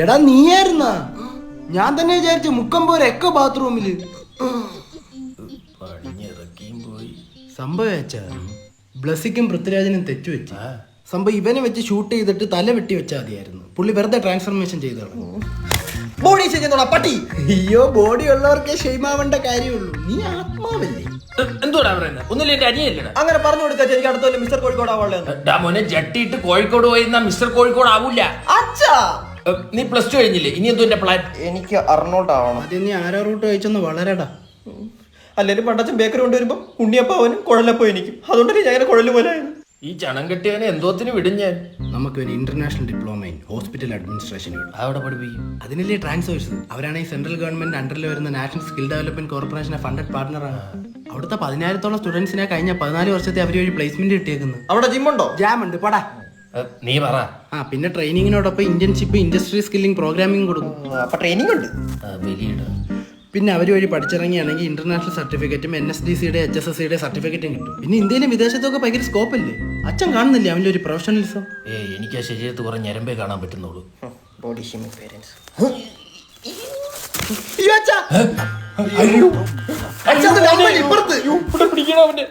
എടാ നീയായിരുന്നാ? ഞാൻ തന്നെ വിചാരിച്ചു മുക്കമ്പോരൊക്കെ ബാത്റൂമില്. സംഭവം ബ്ലസ്സിക്കും പൃഥ്വിരാജിനും തെറ്റുവെച്ച സംഭവം ഇവനെ വെച്ച് ഷൂട്ട് ചെയ്തിട്ട് തല വെട്ടി വെച്ചാൽ മതിയായിരുന്നു. പുള്ളി വെറുതെ ട്രാൻസ്ഫർമേഷൻ ചെയ്തോളൂ. ബോഡി ചെയ്യുന്നോടാ പട്ടി. അയ്യോ, ബോഡി ഉള്ളവർക്കേ ഷെയ്മാവേണ്ട കാര്യമുള്ളൂ. നീ ആത്മാവല്ലേ? എന്തുവാടാ പറയുന്നത്? ഒന്നുമില്ല, എന്റെ അനിയല്ലേ അങ്ങനെ പറഞ്ഞു കൊടുക്കാ. എനിക്ക് അടുത്ത മിസ്റ്റർ കോഴിക്കോട് ആവാനുള്ളത്. മോനെ ജട്ടിയിട്ട് കോഴിക്കോട് പോയി മിസ്റ്റർ കോഴിക്കോട് ആവൂല. അച്ഛാ, നീ +2 കഴിഞ്ഞില്ലേ? ഇനി എന്തോ എന്റെ പ്ലാൻ? എനിക്ക് അർണോൾഡ് ആവണം. ആദ്യം നീ ആരോ റൂട്ട് കഴിച്ചൊന്ന് വളരടാ. അല്ലെങ്കിൽ പണ്ടച്ചൻ ബേക്കറി കൊണ്ടുവരുമ്പോ ഉണ്ണിയപ്പാവനും കുഴലപ്പോ എനിക്കും. അതുകൊണ്ടല്ലേ ഞാൻ അങ്ങനെ കുഴല് പോലെ ആയത്. ഈ ചണം കെട്ടിയവനെ എന്തോത്തിന് വിടും ഞാൻ. നമുക്കൊരു international diploma in hospital administration കിട്ടും. അവിടെ പഠിപ്പിക്കും. അതിനല്ലേ ട്രാൻസ്ഫേഴ്സ്. അവരാണെങ്കിൽ സെൻട്രൽ ഗവൺമെന്റ് അണ്ടറിൽ വരുന്ന നാഷണൽ സ്കിൽ ഡെവലപ്മെന്റ് കോർപ്പറേഷനെ ഫണ്ടഡ് പാർട്ണറാണ്. അവിടുത്തെ 10,000-ഓളം സ്റ്റുഡൻസിനെ കഴിഞ്ഞ 14 വർഷത്തെ അവർ വഴി പ്ലേസ്മെന്റ് കിട്ടിയേക്കുന്നത്. അവിടെ ജിമ്മുണ്ടോ? ജാമുണ്ട്, പടാ. നീ പറ. പിന്നെ ട്രെയിനിങ്ങിനോടൊപ്പം ഇന്റേൺഷിപ്പ്, ഇൻഡസ്ട്രി സ്കില്ലിംഗ് പ്രോഗ്രാമിംഗ് കൊടുക്കും. അപ്പൊ ട്രെയിനിങ് ഉണ്ട്. പിന്നെ അവർ വഴി പഠിച്ചിറങ്ങിയാണെങ്കിൽ ഇന്റർനാഷണൽ സർട്ടിഫിക്കറ്റും NSDCയുടെ HSSCയുടെ സർട്ടിഫിക്കറ്റും കിട്ടും. പിന്നെ ഇന്ത്യയിലും വിദേശത്തൊക്കെ ഭയങ്കര സ്കോപ്പ് അല്ലേ? അച്ഛൻ കാണുന്നില്ലേ അവന്റെ ഒരു പ്രൊഫഷണലിസം? എനിക്ക് ആ ശരീരത്ത് കുറെ ഞരമ്പേ കാണാൻ പറ്റുന്നുള്ളൂ. Body shaming parents. പിടിക്കണം അവന്റെ.